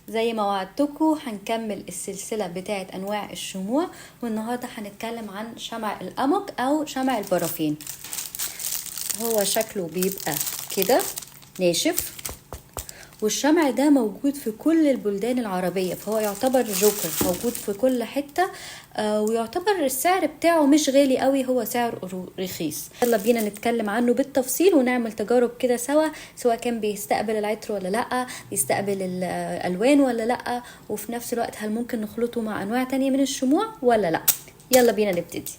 زي ما وعدتكم هنكمل السلسلة بتاعت أنواع الشموع، والنهاردة هنتكلم عن شمع الأموك أو شمع البرافين. هو شكله بيبقى كده ناشف، والشمع ده موجود في كل البلدان العربية، فهو يعتبر جوكر موجود في كل حتة. ويعتبر السعر بتاعه مش غالي قوي، هو سعر رخيص. يلا بينا نتكلم عنه بالتفصيل ونعمل تجارب كده سوا، سواء كان بيستقبل العطر ولا لا، بيستقبل الألوان ولا لا، وفي نفس الوقت هل ممكن نخلطه مع أنواع تانية من الشموع ولا لا. يلا بينا نبتدي.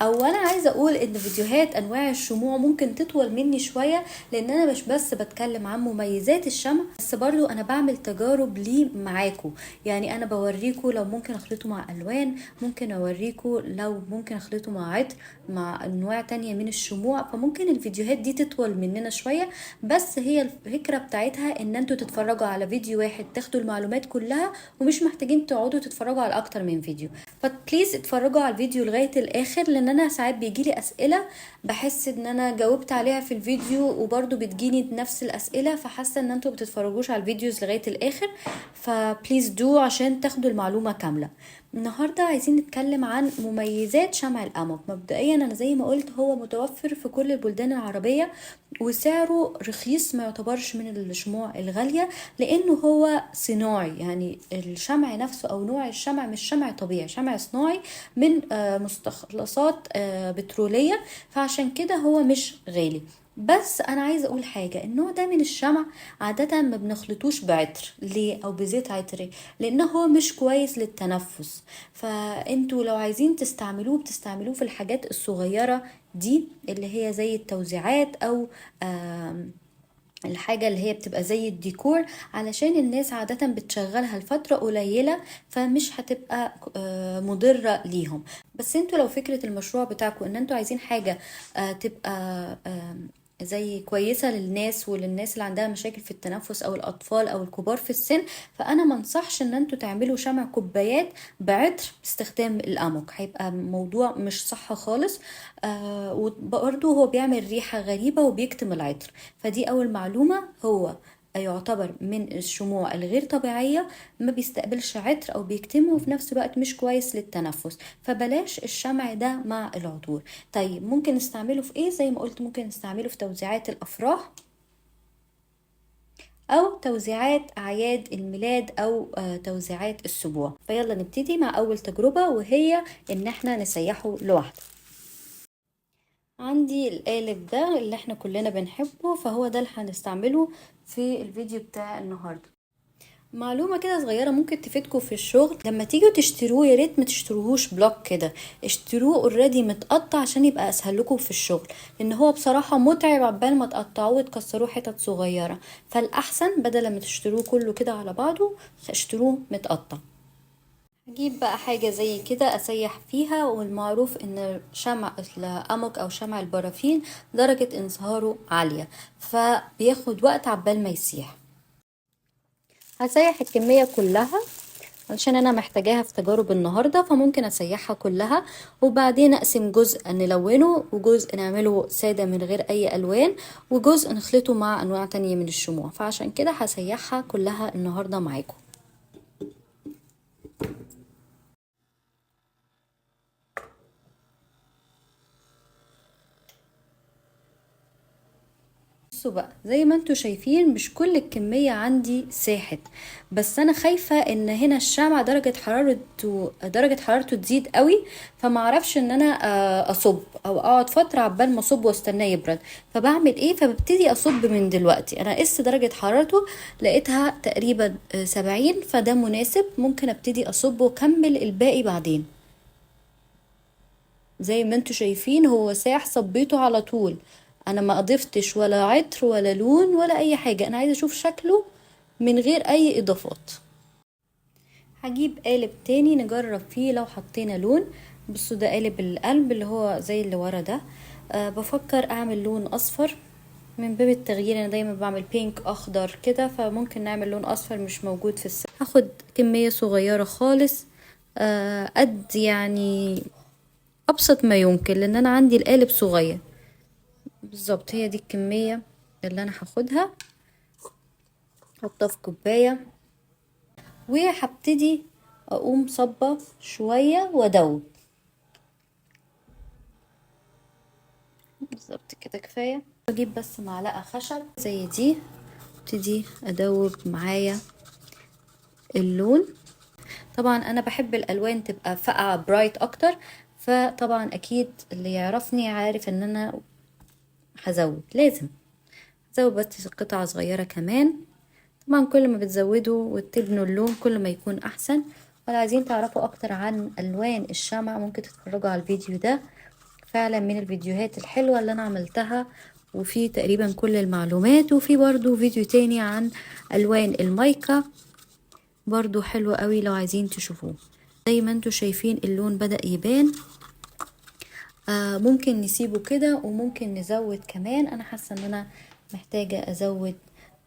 اولا عايزه اقول ان فيديوهات انواع الشموع ممكن تطول مني شويه، لان انا مش بس بتكلم عن مميزات الشمع، بس برضو انا بعمل تجارب ليه معاكم. يعني انا بوريكم لو ممكن اخلطه مع الوان، ممكن اوريكم لو ممكن اخلطه مع عطر، مع انواع تانية من الشموع. فممكن الفيديوهات دي تطول مننا شويه، بس هي الفكره بتاعتها ان انتوا تتفرجوا على فيديو واحد تاخدوا المعلومات كلها، ومش محتاجين تقعدوا تتفرجوا على اكتر من فيديو. فبليز اتفرجوا على الفيديو لغايه الاخر، لان انا ساعات بيجيلي اسئله بحس ان انا جاوبت عليها في الفيديو، وبرضو بتجيني نفس الاسئله، فحاسه ان انتوا بتتفرجوش على الفيديوز لغايه الاخر. فبليز دو عشان تاخدوا المعلومه كامله. النهارده عايزين نتكلم عن مميزات شمع الأموك. مبدئيا انا زي ما قلت هو متوفر في كل البلدان العربيه، وسعره رخيص، ما يعتبرش من الشموع الغاليه، لانه هو صناعي. يعني الشمع نفسه او نوع الشمع مش شمع طبيعي، شمع صناعي من مستخلصات بتروليه، فعشان كده هو مش غالي. بس انا عايزه اقول حاجه، النوع ده من الشمع عاده ما بنخلطوش بعطر ليه او بزيت عطري، لانه هو مش كويس للتنفس. فانتوا لو عايزين تستعملوه بتستعملوه في الحاجات الصغيره دي، اللي هي زي التوزيعات او الحاجة اللي هي بتبقى زي الديكور، علشان الناس عادة بتشغلها لفترة قليلة، فمش هتبقى مضرة ليهم. بس انتوا لو فكرة المشروع بتاعكم ان انتوا عايزين حاجة تبقى زي كويسة للناس، وللناس اللي عندها مشاكل في التنفس او الاطفال او الكبار في السن، فانا منصحش ان انتوا تعملوا شمع كوبايات بعطر باستخدام الاموك، هيبقى موضوع مش صح خالص. وبرضه هو بيعمل ريحة غريبة وبيكتم العطر. فدي اول معلومة، هو يعتبر من الشموع الغير طبيعية، ما بيستقبلش عطر او بيكتمه، وفي نفس الوقت مش كويس للتنفس، فبلاش الشمع ده مع العطور. طيب ممكن نستعمله في ايه؟ زي ما قلت ممكن نستعمله في توزيعات الافراح او توزيعات اعياد الميلاد او توزيعات السبوع. فيلا نبتدي مع اول تجربة، وهي ان احنا نسيحه لوحده. عندي القالب ده اللي احنا كلنا بنحبه، فهو ده اللي هنستعمله في الفيديو بتاع النهاردة. معلومة كده صغيرة ممكن تفيدكم في الشغل، لما تيجوا تشتروه يا ريت ما تشتروهوش بلوك كده، اشتروه اوريدي متقطع عشان يبقى اسهل لكم في الشغل، لان هو بصراحة متعب عبال ما تقطعوه وتكسروه حتت صغيرة. فالاحسن بدل ما تشتروه كله كده على بعضه، اشتروه متقطع. هجيب بقى حاجة زي كده اسيح فيها، والمعروف ان شمع الاموك او شمع البرافين درجة انصهاره عالية، فبياخد وقت عبال ما يسيح. هسيح الكمية كلها علشان انا محتاجاها في تجارب النهاردة، فممكن اسيحها كلها، وبعدين اقسم جزء نلونه وجزء نعمله سادة من غير اي الوان، وجزء نخلطه مع انواع تانية من الشموع. فعشان كده هسيحها كلها النهاردة معاكم. بصوا بقى، زي ما انتوا شايفين مش كل الكمية عندي ساحت، بس انا خايفة ان هنا الشمع درجة حرارته تزيد قوي، فما اعرفش ان انا اصب او اقعد فترة عبال ما اصب واستناه يبرد. فبعمل ايه؟ فببتدي اصب من دلوقتي. انا قست درجة حرارته لقيتها تقريبا 70، فده مناسب، ممكن ابتدي اصب واكمل الباقي بعدين. زي ما انتوا شايفين هو ساح، صبيته على طول، انا ما اضفتش ولا عطر ولا لون ولا اي حاجة، انا عايزة اشوف شكله من غير اي اضافات. هجيب قالب تاني نجرب فيه لو حطينا لون. بصوا ده قالب القلب اللي هو زي اللي ورا ده. بفكر اعمل لون اصفر من باب التغيير، انا دايما بعمل بينك اخضر كده، فممكن نعمل لون اصفر مش موجود في السوق. هاخد كمية صغيرة خالص قد يعني ابسط ما يمكن، لان انا عندي القالب صغير. بالظبط هي دي الكمية اللي انا هاخدها، احطها في كوباية وهبتدي اقوم صبة شوية وادوب. بالظبط كده كفاية. اجيب بس معلقة خشب زي دي، ابتدي ادوب معايا اللون. طبعا انا بحب الالوان تبقى فاقعة برايت اكتر، فطبعا اكيد اللي يعرفني عارف ان انا لازم ازود بس قطعة صغيرة كمان. طبعا كل ما بتزودوا وتبنوا اللون كل ما يكون احسن. ولو عايزين تعرفوا اكتر عن الوان الشمع ممكن تتفرجوا على الفيديو ده، فعلا من الفيديوهات الحلوة اللي انا عملتها، وفي تقريبا كل المعلومات. وفي برضو فيديو تاني عن الوان المايكا برضو حلو قوي لو عايزين تشوفوه. زي ما انتوا شايفين اللون بدأ يبان. ممكن نسيبه كده وممكن نزود كمان. انا حاسة ان انا محتاجة ازود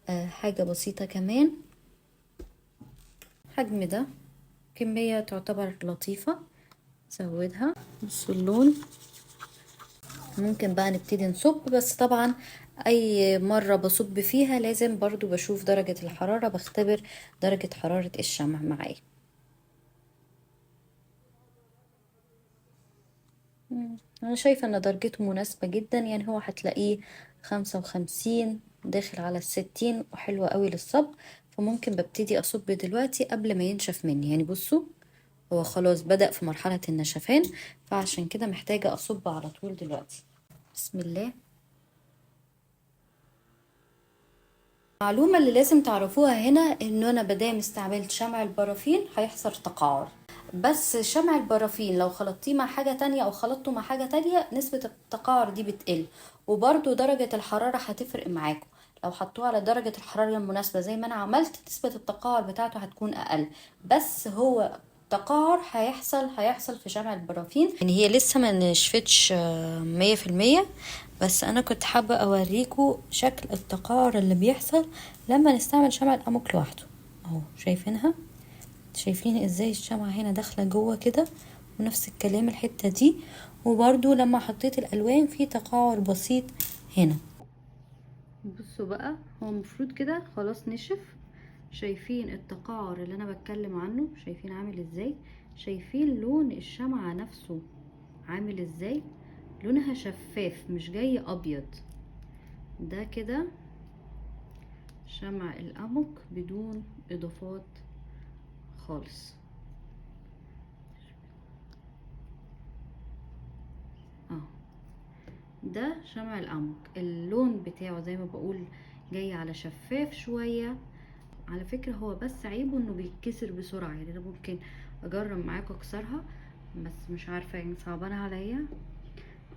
حاجة بسيطة كمان. حجم ده كمية تعتبر لطيفة، زودها. بصوا اللون. ممكن بقى نبتدي نصب، بس طبعا اي مرة بصب فيها لازم برضو بشوف درجة الحرارة، بختبر درجة حرارة الشمع معايا. انا شايفة ان درجته مناسبة جدا، يعني هو هتلاقيه 55 داخل على 60 وحلوة قوي للصب. فممكن ببتدي اصب دلوقتي قبل ما ينشف مني. يعني بصوا هو خلاص بدأ في مرحلة النشفان، فعشان كده محتاجة اصب على طول دلوقتي. بسم الله. المعلومة اللي لازم تعرفوها هنا انه انا بدام استعملت شمع البرافين هيحصل تقاعر. بس شمع البرافين لو خلطتيه مع حاجة تانية او خلطته مع حاجة تانية نسبة التقاعر دي بتقل. وبرضو درجة الحرارة هتفرق معاكم. لو حطوه على درجة الحرارة المناسبة زي ما انا عملت نسبة التقاعر بتاعته هتكون اقل. بس هو تقاعر هيحصل في شمع البرافين. يعني هي لسه ما نشفتش 100%، بس انا كنت حابة اوريكم شكل التقاعر اللي بيحصل لما نستعمل شمع القمق لوحده. اهو شايفينها؟ شايفين ازاي الشمعة هنا داخلة جوه كده، ونفس الكلام الحتة دي. وبرضو لما حطيت الالوان في تقاعر بسيط هنا. بصوا بقى هو المفروض كده خلاص نشف. شايفين التقاعر اللي انا بتكلم عنه؟ شايفين عامل ازاي؟ شايفين لون الشمعة نفسه عامل ازاي؟ لونها شفاف مش جاي ابيض. ده كده شمع القمق بدون اضافات خالص. ده شمع القمق، اللون بتاعه زي ما بقول جاي على شفاف شوية. على فكرة هو بس عيبه انه بيتكسر بسرعة. يعني انا ممكن اجرب معاكم اكسرها، بس مش عارفة يعني صعبانة عليا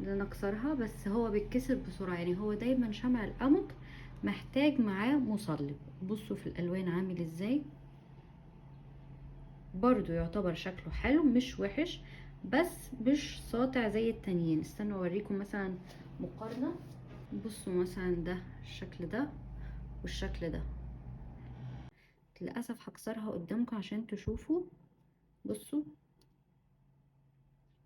ان انا اكسرها، بس هو بيتكسر بسرعة. يعني هو دايما شمع القمق محتاج معاه مصلب. بصوا في الالوان عامل ازاي، برضو يعتبر شكله حلو مش وحش، بس مش ساطع زي التانيين. استنوا اوريكم مثلا مقارنة. بصوا مثلا ده الشكل ده والشكل ده. للأسف هكسرها قدامكم عشان تشوفوا. بصوا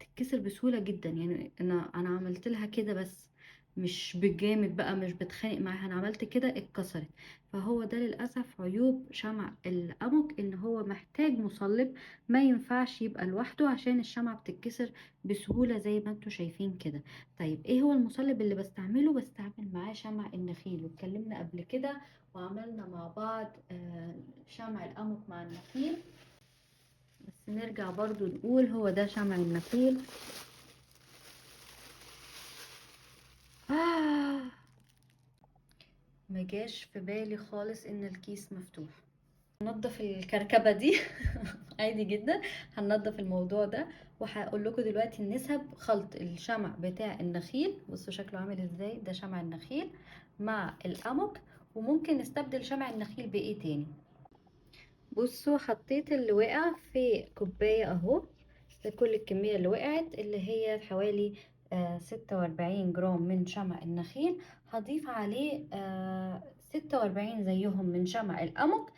تتكسر بسهولة جدا. يعني انا عملت لها كده بس مش بجامد بقى، مش بتخانق معاها، انا عملت كده اتكسرت. فهو ده للأسف عيوب شمع القمق، ان هو محتاج مصلب، ما ينفعش يبقى لوحده عشان الشمعة بتتكسر بسهولة زي ما انتوا شايفين كده. طيب ايه هو المصلب اللي بستعمله؟ بستعمل معاه شمع النخيل، واتكلمنا قبل كده وعملنا مع بعض شمع القمق مع النخيل. بس نرجع برضو نقول هو ده شمع النخيل. ما جاش في بالي خالص ان الكيس مفتوح. هنضف الكركبة دي عادي جدا. هنضف الموضوع ده وهقول لكم دلوقتي النسب خلط الشمع بتاع النخيل. بصوا شكله عامل ازاي، ده شمع النخيل مع القمق. وممكن نستبدل شمع النخيل بايه تاني. بصوا حطيت اللي وقع في كوباية اهو. ده كل الكمية اللي وقعت اللي هي حوالي 46 جرام من شمع النخيل. هضيف عليه 46 زيهم من شمع القمق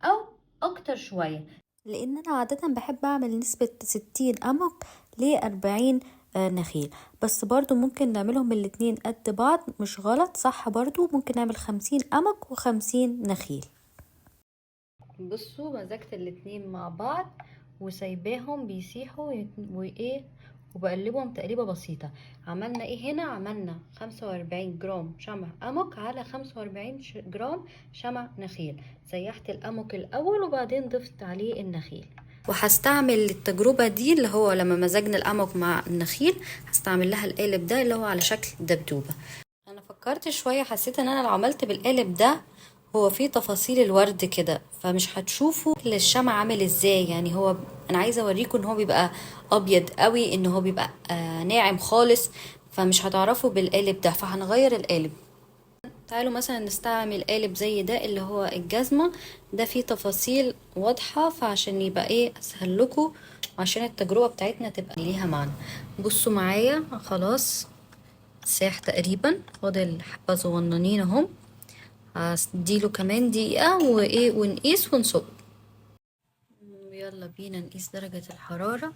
او اكتر شوية. لان انا عادة بحب اعمل نسبة 60 قمق ل40 نخيل. بس برضو ممكن نعملهم الاتنين قد بعض، مش غلط، صح، برضو ممكن نعمل 50 قمق و50 نخيل. بصوا مزجت الاتنين مع بعض وسايباهم بيسيحوا وايه، وبقلبهم تقليبه بسيطه. عملنا ايه هنا؟ عملنا 45 جرام شمع قمق على 45 جرام شمع نخيل. سيحت القمق الاول وبعدين ضفت عليه النخيل. وهستعمل التجربة دي اللي هو لما مزجنا القمق مع النخيل هستعمل لها القالب ده اللي هو على شكل دبدوبة. انا فكرت شوية، حسيت ان انا لو عملت بالقالب ده هو فيه تفاصيل الورد كده، فمش هتشوفوا الشمع عامل ازاي. يعني هو انا عايزه اوريكم ان هو بيبقى ابيض قوي، ان هو بيبقى ناعم خالص، فمش هتعرفوا بالقالب ده، فهنغير القالب. تعالوا مثلا نستعمل قالب زي ده اللي هو الجزمه ده، فيه تفاصيل واضحه، فعشان يبقى ايه اسهل لكم وعشان التجربه بتاعتنا تبقى ليها معنى. بصوا معايا خلاص ساح تقريبا، فاضل حبه صغننين اهم. هديله كمان دقيقة وايه ونقيس ونصب. يلا بينا نقيس درجة الحرارة.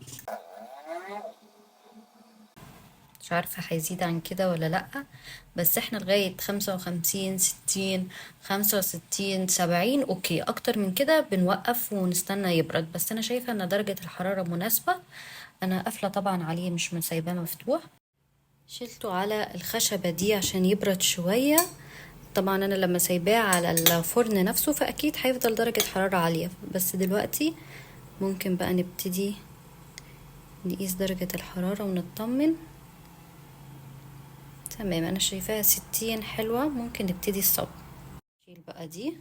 مش عارفة هيزيد عن كده ولا لأ، بس احنا لغاية 55 60 65 70 اوكي. اكتر من كده بنوقف ونستنى يبرد، بس انا شايفة ان درجة الحرارة مناسبة. انا قافلة طبعا عليه مش مسايباه مفتوح. شلته على الخشبة دي عشان يبرد شوية. طبعا انا لما سايباه على الفرن نفسه فاكيد هيفضل درجة حرارة عالية، بس دلوقتي ممكن بقى نبتدي نقيس درجة الحرارة ونطمن. تمام، انا شايفاها 60 حلوة، ممكن نبتدي الصب. اشيل بقى دي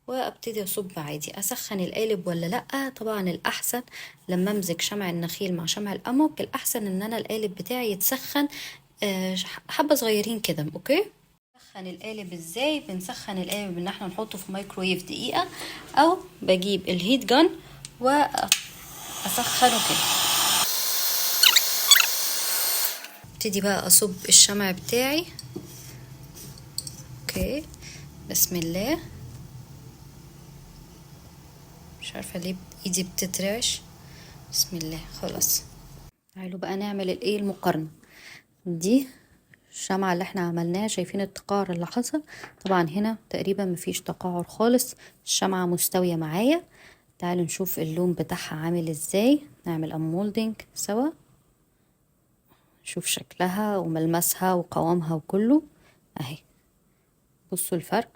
وابتدي اصب عادي. اسخن القالب ولا لا؟ طبعا الاحسن لما امزج شمع النخيل مع شمع القمق الاحسن ان انا القالب بتاعي يتسخن حبة صغيرين كده. اوكي، نسخن القالب ازاي؟ بنسخن القالب ان احنا نحطه في مايكرويف دقيقة، او بجيب الهيت جان واسخنه كده. ابتدي بقى اصب الشمع بتاعي. اوكي، بسم الله. مش عارفة ليه ايدي بتترعش. بسم الله. خلاص، تعالوا بقى نعمل الايه المقارنة دي. الشمعة اللي احنا عملناها، شايفين التقاعر اللي حصل؟ طبعا هنا تقريبا مفيش تقاعر خالص، الشمعة مستوية معايا. تعالوا نشوف اللون بتاعها عامل ازاي. نعمل امولدنج سوا، شوف شكلها وملمسها وقوامها وكله اهي. بصوا الفرق،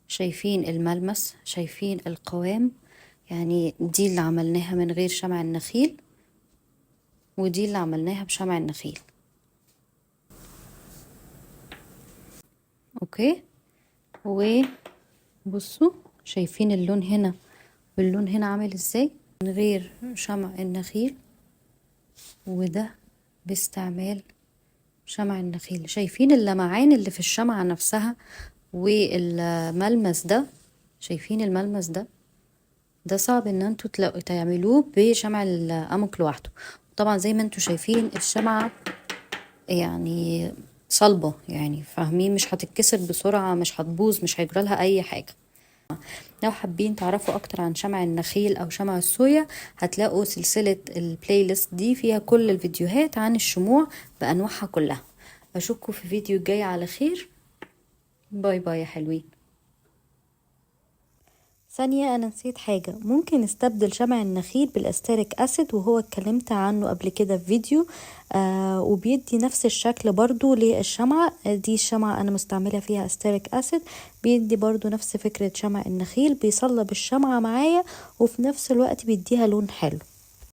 شايفين الملمس، شايفين القوام. يعني دي اللي عملناها من غير شمع النخيل، ودي اللي عملناها بشمع النخيل. اوكي، وبصوا شايفين اللون هنا واللون هنا عامل ازاي من غير شمع النخيل، وده باستعمال شمع النخيل. شايفين اللمعان اللي في الشمعة نفسها والملمس ده؟ شايفين الملمس ده؟ ده صعب ان انتوا تعملوه بشمع القمق لوحده. طبعا زي ما انتوا شايفين الشمعة يعني صلبة، يعني فاهمين، مش هتتكسر بسرعة، مش هتبوظ، مش هيجرالها اي حاجة. لو حابين تعرفوا اكتر عن شمع النخيل او شمع الصويا هتلاقوا سلسلة البلاي ليست دي فيها كل الفيديوهات عن الشموع بانواعها كلها. اشوفكم في فيديو جاي على خير. باي باي يا حلوين. ثانية، أنا نسيت حاجة. ممكن نستبدل شمع النخيل بالأستريك أسيد، وهو اتكلمت عنه قبل كده في فيديو وبيدي نفس الشكل برضو للشمعة دي. الشمعة أنا مستعملة فيها أستريك أسيد، بيدي برضو نفس فكرة شمع النخيل، بيصلب الشمعة معايا وفي نفس الوقت بيديها لون حلو.